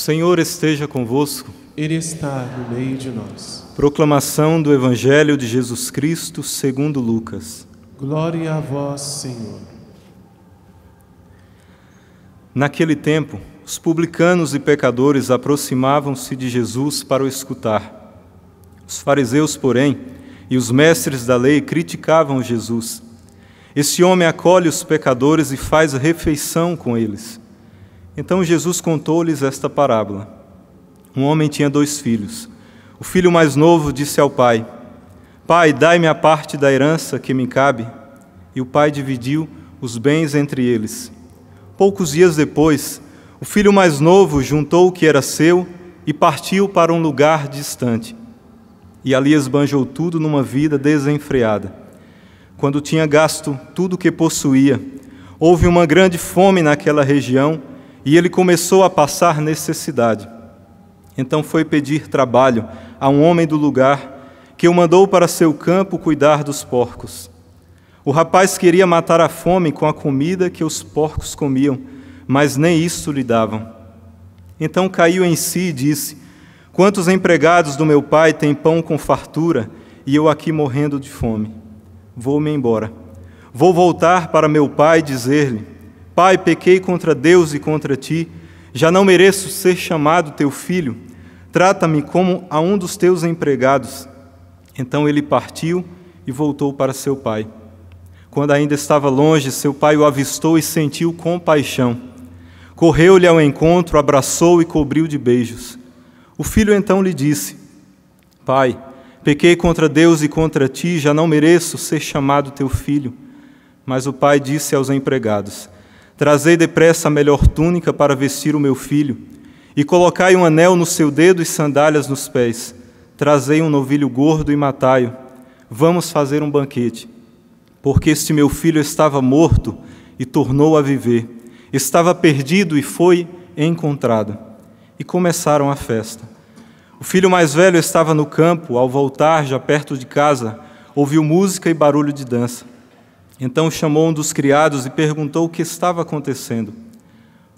Senhor esteja convosco. Ele está no meio de nós. Proclamação do Evangelho de Jesus Cristo segundo Lucas. Glória a vós, Senhor. Naquele tempo, os publicanos e pecadores aproximavam-se de Jesus para o escutar. Os fariseus, porém, e os mestres da lei criticavam Jesus. Esse homem acolhe os pecadores e faz refeição com eles. Então Jesus contou-lhes esta parábola. Um homem tinha 2 filhos. O filho mais novo disse ao pai: Pai, dai-me a parte da herança que me cabe. E o pai dividiu os bens entre eles. Poucos dias depois, o filho mais novo juntou o que era seu e partiu para um lugar distante. E ali esbanjou tudo numa vida desenfreada. Quando tinha gasto tudo o que possuía, houve uma grande fome naquela região e ele começou a passar necessidade. Então foi pedir trabalho a um homem do lugar, que o mandou para seu campo cuidar dos porcos. O rapaz queria matar a fome com a comida que os porcos comiam, mas nem isso lhe davam. Então caiu em si e disse: Quantos empregados do meu pai têm pão com fartura, e eu aqui morrendo de fome? Vou-me embora. Vou voltar para meu pai e dizer-lhe: Pai, pequei contra Deus e contra ti, já não mereço ser chamado teu filho. Trata-me como a um dos teus empregados. Então ele partiu e voltou para seu pai. Quando ainda estava longe, seu pai o avistou e sentiu compaixão. Correu-lhe ao encontro, abraçou e cobriu de beijos. O filho então lhe disse: Pai, pequei contra Deus e contra ti, já não mereço ser chamado teu filho. Mas o pai disse aos empregados: Trazei depressa a melhor túnica para vestir o meu filho, e colocai um anel no seu dedo e sandálias nos pés. Trazei um novilho gordo e matai-o. Vamos fazer um banquete. Porque este meu filho estava morto e tornou a viver. Estava perdido e foi encontrado. E começaram a festa. O filho mais velho estava no campo. Ao voltar, já perto de casa, ouviu música e barulho de dança. Então chamou um dos criados e perguntou o que estava acontecendo.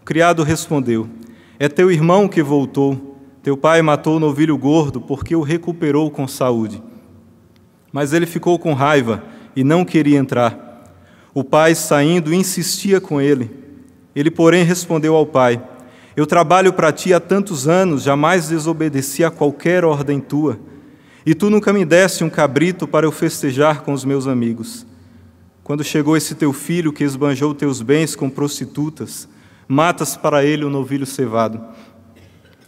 O criado respondeu: É teu irmão que voltou. Teu pai matou o novilho gordo porque o recuperou com saúde. Mas ele ficou com raiva e não queria entrar. O pai, saindo, insistia com ele. Ele, porém, respondeu ao pai: Eu trabalho para ti há tantos anos, jamais desobedeci a qualquer ordem tua. E tu nunca me deste um cabrito para eu festejar com os meus amigos. Quando chegou esse teu filho que esbanjou teus bens com prostitutas, matas para ele o novilho cevado.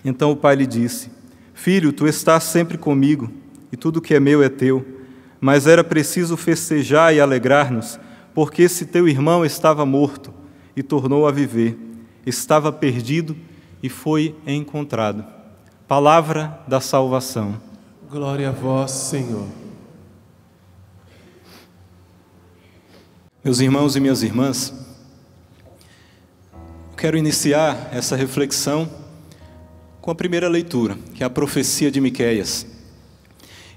Então o pai lhe disse: Filho, tu estás sempre comigo, e tudo que é meu é teu. Mas era preciso festejar e alegrar-nos, porque esse teu irmão estava morto e tornou a viver. Estava perdido e foi encontrado. Palavra da salvação. Glória a vós, Senhor. Meus irmãos e minhas irmãs, quero iniciar essa reflexão com a primeira leitura, que é a profecia de Miqueias.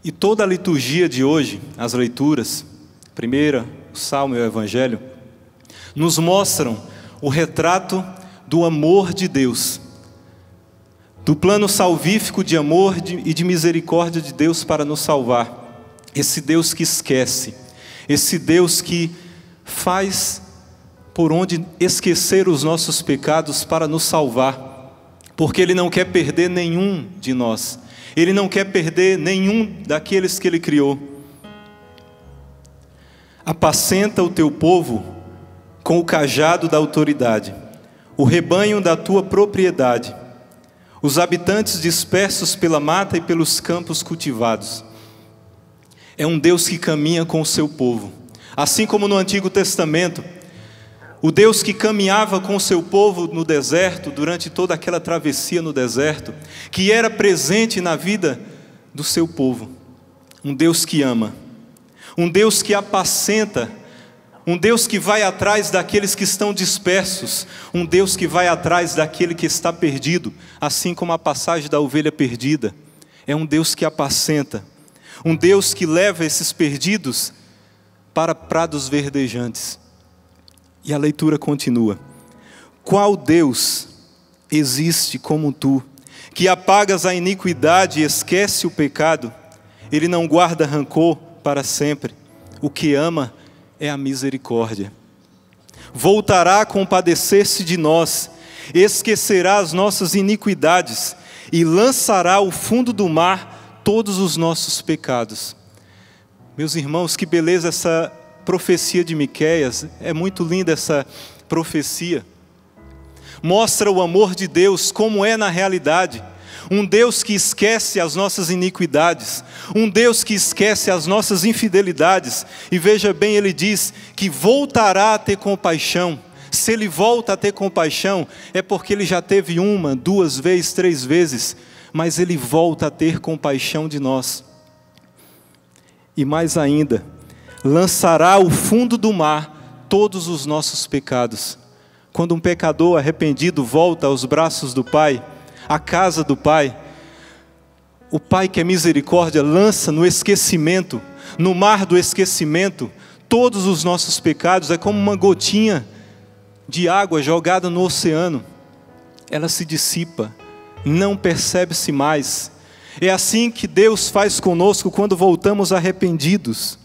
E toda a liturgia de hoje, as leituras, a primeira, o Salmo e o Evangelho, nos mostram o retrato do amor de Deus, do plano salvífico de amor e de misericórdia de Deus para nos salvar. Esse Deus que esquece, esse Deus que faz por onde esquecer os nossos pecados para nos salvar, porque Ele não quer perder nenhum de nós. Ele não quer perder nenhum daqueles que Ele criou. Apacenta o teu povo com o cajado da autoridade, o rebanho da tua propriedade, os habitantes dispersos pela mata e pelos campos cultivados. É um Deus que caminha com o seu povo. Assim como no Antigo Testamento, o Deus que caminhava com o seu povo no deserto, durante toda aquela travessia no deserto, que era presente na vida do seu povo. Um Deus que ama, um Deus que apacenta, um Deus que vai atrás daqueles que estão dispersos, um Deus que vai atrás daquele que está perdido, assim como a passagem da ovelha perdida. É um Deus que apacenta, um Deus que leva esses perdidos para prados verdejantes. E a leitura continua: Qual Deus existe como tu, que apagas a iniquidade e esquece o pecado, Ele não guarda rancor para sempre. O que ama é a misericórdia. Voltará a compadecer-se de nós, esquecerá as nossas iniquidades e lançará ao fundo do mar todos os nossos pecados. Meus irmãos, que beleza essa profecia de Miqueias, é muito linda essa profecia. Mostra o amor de Deus como é na realidade. Um Deus que esquece as nossas iniquidades, um Deus que esquece as nossas infidelidades. E veja bem, Ele diz que voltará a ter compaixão. Se Ele volta a ter compaixão, é porque Ele já teve 1, 2 vezes, 3 vezes, mas Ele volta a ter compaixão de nós. E mais ainda, lançará ao fundo do mar todos os nossos pecados. Quando um pecador arrependido volta aos braços do Pai, à casa do Pai, o Pai que é misericórdia lança no esquecimento, no mar do esquecimento, todos os nossos pecados. É como uma gotinha de água jogada no oceano. Ela se dissipa, não percebe-se mais. É assim que Deus faz conosco quando voltamos arrependidos.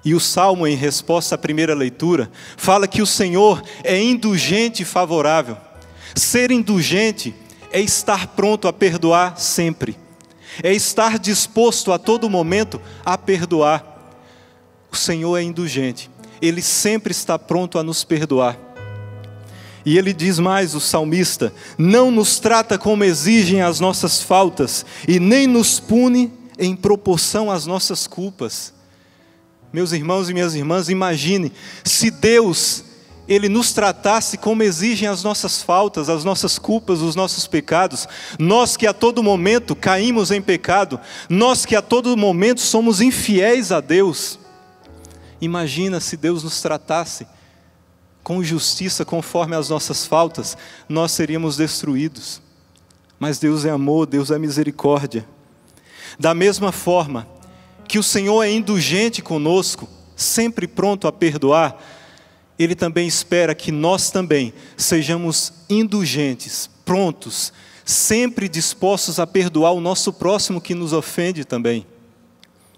E o Salmo, em resposta à primeira leitura, fala que o Senhor é indulgente e favorável. Ser indulgente é estar pronto a perdoar sempre. É estar disposto a todo momento a perdoar. O Senhor é indulgente. Ele sempre está pronto a nos perdoar. E Ele diz mais, o salmista: não nos trata como exigem as nossas faltas, e nem nos pune em proporção às nossas culpas. Meus irmãos e minhas irmãs, imagine, se Deus, Ele nos tratasse como exigem as nossas faltas, as nossas culpas, os nossos pecados, nós que a todo momento caímos em pecado, nós que a todo momento somos infiéis a Deus. Imagina se Deus nos tratasse com justiça conforme as nossas faltas, nós seríamos destruídos. Mas Deus é amor, Deus é misericórdia. Da mesma forma que o Senhor é indulgente conosco, sempre pronto a perdoar, Ele também espera que nós também sejamos indulgentes, prontos, sempre dispostos a perdoar o nosso próximo que nos ofende também.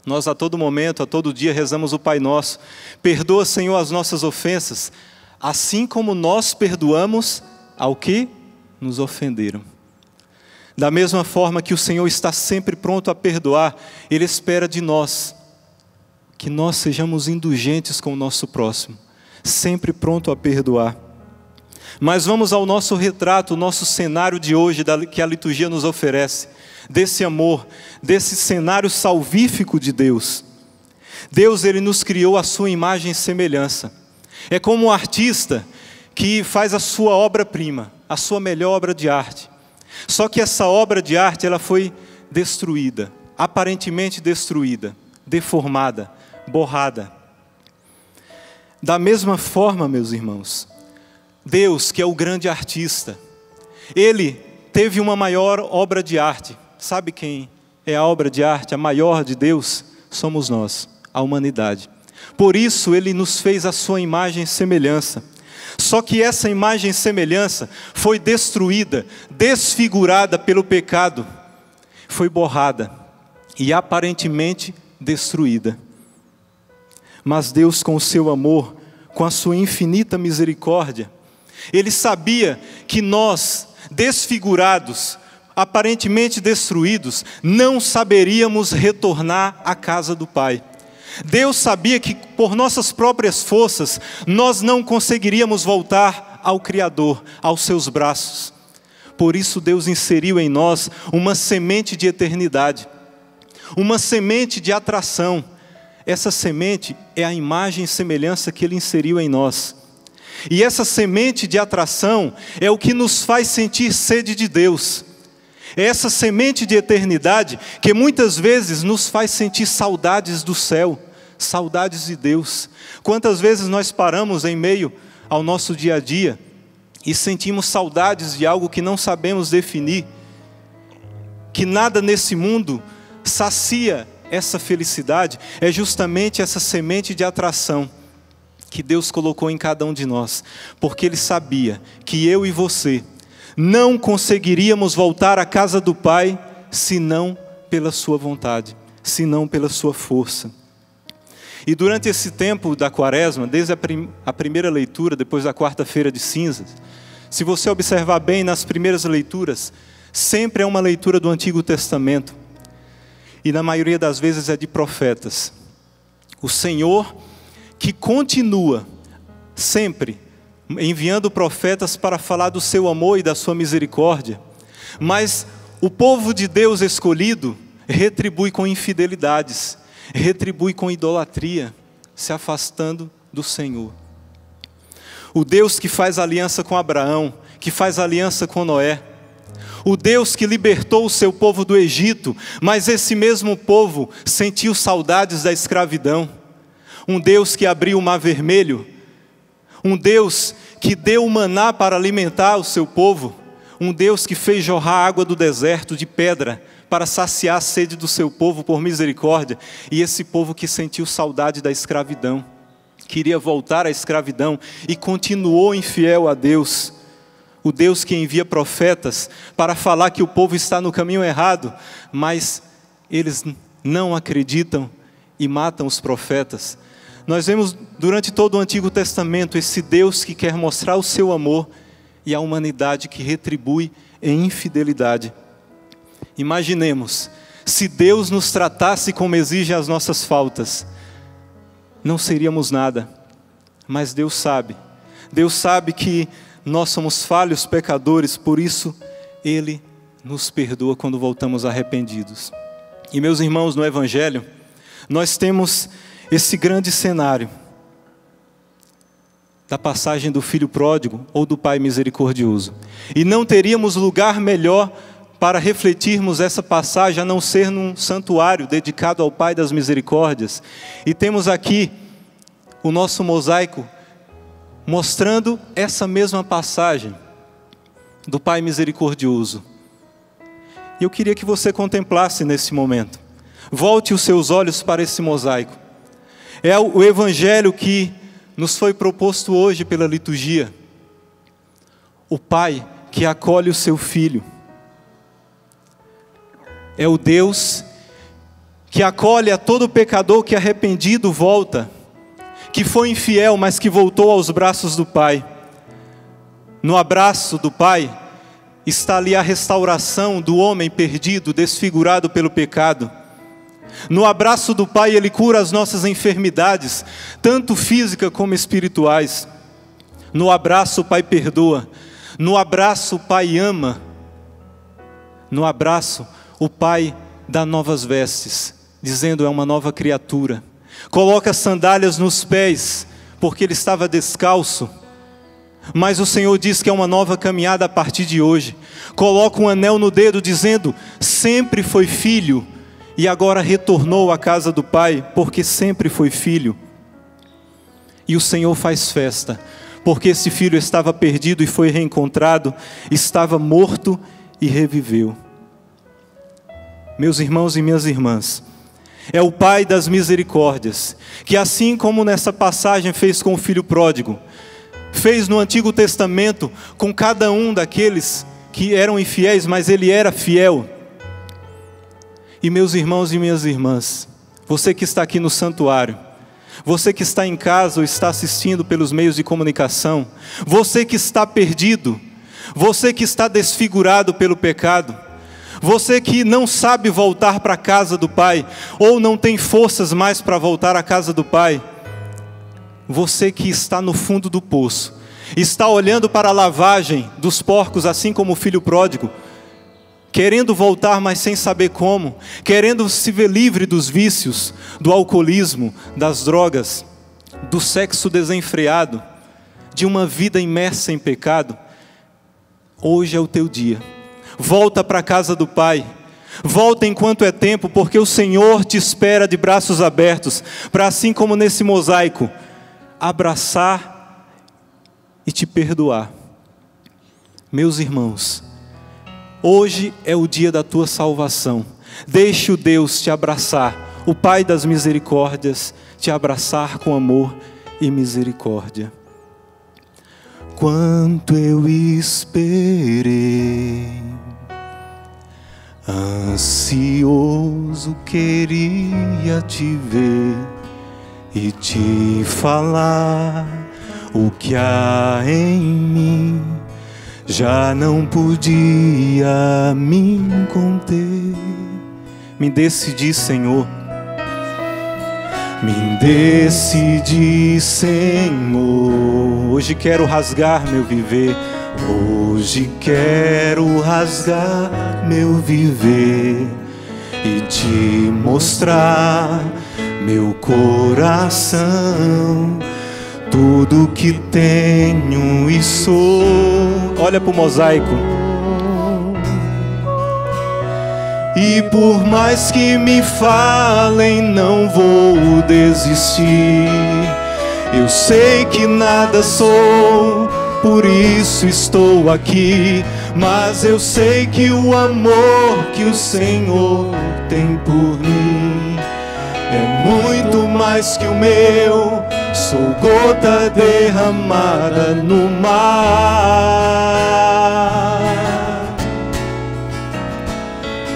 Nós a todo momento, a todo dia rezamos o Pai Nosso: perdoa, Senhor, as nossas ofensas, assim como nós perdoamos ao que nos ofenderam. Da mesma forma que o Senhor está sempre pronto a perdoar, Ele espera de nós que nós sejamos indulgentes com o nosso próximo, sempre pronto a perdoar. Mas vamos ao nosso retrato, o nosso cenário de hoje, que a liturgia nos oferece, desse amor, desse cenário salvífico de Deus. Deus, Ele nos criou a sua imagem e semelhança. É como um artista que faz a sua obra-prima, a sua melhor obra de arte. Só que essa obra de arte, ela foi destruída, aparentemente destruída, deformada, borrada. Da mesma forma, meus irmãos, Deus, que é o grande artista, Ele teve uma maior obra de arte. Sabe quem é a obra de arte, a maior de Deus? Somos nós, a humanidade. Por isso Ele nos fez a sua imagem e semelhança. Só que essa imagem e semelhança foi destruída, desfigurada pelo pecado, foi borrada e aparentemente destruída. Mas Deus, com o seu amor, com a sua infinita misericórdia, Ele sabia que nós, desfigurados, aparentemente destruídos, não saberíamos retornar à casa do Pai. Deus sabia que por nossas próprias forças nós não conseguiríamos voltar ao Criador, aos seus braços. Por isso Deus inseriu em nós uma semente de eternidade, uma semente de atração. Essa semente é a imagem e semelhança que Ele inseriu em nós. E essa semente de atração é o que nos faz sentir sede de Deus. É essa semente de eternidade que muitas vezes nos faz sentir saudades do céu, saudades de Deus. Quantas vezes nós paramos em meio ao nosso dia a dia e sentimos saudades de algo que não sabemos definir, que nada nesse mundo sacia essa felicidade. É justamente essa semente de atração que Deus colocou em cada um de nós, porque Ele sabia que eu e você Não conseguiríamos voltar à casa do Pai senão pela sua vontade, senão pela sua força. E durante esse tempo da quaresma, desde a primeira leitura, depois da quarta-feira de cinzas, se você observar bem nas primeiras leituras, sempre é uma leitura do Antigo Testamento. E na maioria das vezes é de profetas. O Senhor que continua sempre enviando profetas para falar do seu amor e da sua misericórdia. Mas o povo de Deus escolhido retribui com infidelidades, retribui com idolatria, se afastando do Senhor. O Deus que faz aliança com Abraão, que faz aliança com Noé, o Deus que libertou o seu povo do Egito, mas esse mesmo povo sentiu saudades da escravidão. Um Deus que abriu o mar vermelho, um Deus que deu o maná para alimentar o seu povo, um Deus que fez jorrar água do deserto de pedra para saciar a sede do seu povo por misericórdia, e esse povo que sentiu saudade da escravidão, queria voltar à escravidão e continuou infiel a Deus. O Deus que envia profetas para falar que o povo está no caminho errado, mas eles não acreditam e matam os profetas. Nós vemos durante todo o Antigo Testamento esse Deus que quer mostrar o seu amor e a humanidade que retribui em infidelidade. Imaginemos, se Deus nos tratasse como exigem as nossas faltas, não seríamos nada, mas Deus sabe que nós somos falhos, pecadores, por isso Ele nos perdoa quando voltamos arrependidos. E meus irmãos, no Evangelho, nós temos esse grande cenário da passagem do filho pródigo ou do pai misericordioso. E não teríamos lugar melhor para refletirmos essa passagem a não ser num santuário dedicado ao Pai das Misericórdias. E temos aqui o nosso mosaico mostrando essa mesma passagem do Pai misericordioso. E eu queria que você contemplasse nesse momento. Volte os seus olhos para esse mosaico. É o Evangelho que nos foi proposto hoje pela liturgia. O Pai que acolhe o seu Filho. É o Deus que acolhe a todo pecador que arrependido volta, que foi infiel, mas que voltou aos braços do Pai. No abraço do Pai está ali a restauração do homem perdido, desfigurado pelo pecado. No abraço do Pai Ele cura as nossas enfermidades, tanto físicas como espirituais. No abraço o Pai perdoa, no abraço o Pai ama, no abraço o Pai dá novas vestes, dizendo é uma nova criatura. Coloca sandálias nos pés, porque ele estava descalço. Mas o Senhor diz que é uma nova caminhada a partir de hoje. Coloca um anel no dedo, dizendo, sempre foi filho, e agora retornou à casa do Pai, porque sempre foi filho. E o Senhor faz festa, porque esse filho estava perdido e foi reencontrado, estava morto e reviveu. Meus irmãos e minhas irmãs, é o Pai das misericórdias, que assim como nessa passagem fez com o filho pródigo, fez no Antigo Testamento com cada um daqueles que eram infiéis, mas ele era fiel. E meus irmãos e minhas irmãs, você que está aqui no santuário, você que está em casa ou está assistindo pelos meios de comunicação, você que está perdido, você que está desfigurado pelo pecado, você que não sabe voltar para a casa do Pai, ou não tem forças mais para voltar à casa do Pai, você que está no fundo do poço, está olhando para a lavagem dos porcos, assim como o filho pródigo, querendo voltar, mas sem saber como, querendo se ver livre dos vícios, do alcoolismo, das drogas, do sexo desenfreado, de uma vida imersa em pecado. Hoje é o teu dia. Volta para a casa do Pai. Volta enquanto é tempo, porque o Senhor te espera de braços abertos, para assim como nesse mosaico, abraçar e te perdoar. Meus irmãos, hoje é o dia da tua salvação. Deixe o Deus te abraçar, o Pai das misericórdias, te abraçar com amor e misericórdia. Quanto eu esperei ansioso queria te ver e te falar o que há em mim. Já não podia me conter. Me decidi, Senhor. Me decidi, Senhor. Hoje quero rasgar meu viver. Hoje quero rasgar meu viver e te mostrar meu coração, tudo que tenho e sou. Olha pro mosaico. E por mais que me falem, não vou desistir. Eu sei que nada sou, por isso estou aqui. Mas eu sei que o amor que o Senhor tem por mim é muito mais que o meu. Sou gota derramada no mar.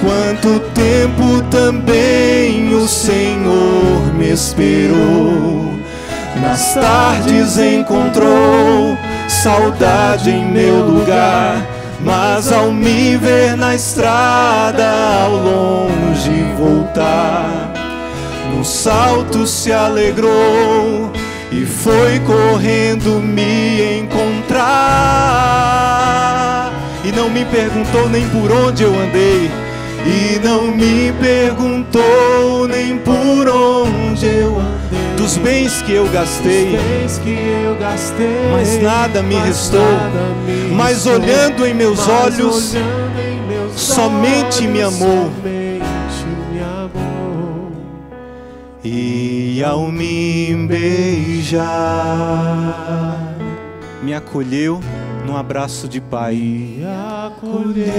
Quanto tempo também o Senhor me esperou. Nas tardes encontrou saudade em meu lugar, mas ao me ver na estrada ao longe voltar, num salto se alegrou e foi correndo me encontrar. E não me perguntou nem por onde eu andei, e não me perguntou nem por onde eu andei. Dos bens que eu gastei, mas nada me restou. Mas olhando em meus olhos, somente me amou. E ao me beijar, me acolheu num abraço de pai. Me acolheu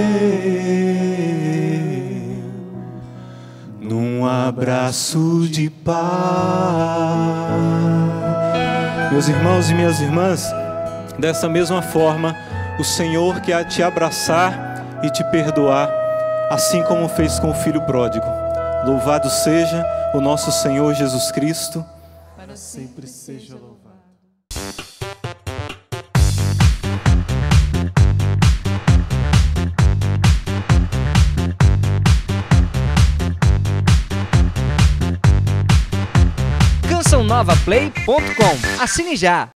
num abraço de pai. Meus irmãos e minhas irmãs, dessa mesma forma, o Senhor quer te abraçar e te perdoar, assim como fez com o filho pródigo. Louvado seja o nosso Senhor Jesus Cristo. Para sempre seja louvado. CançãoNovaPlay.com. Assine já!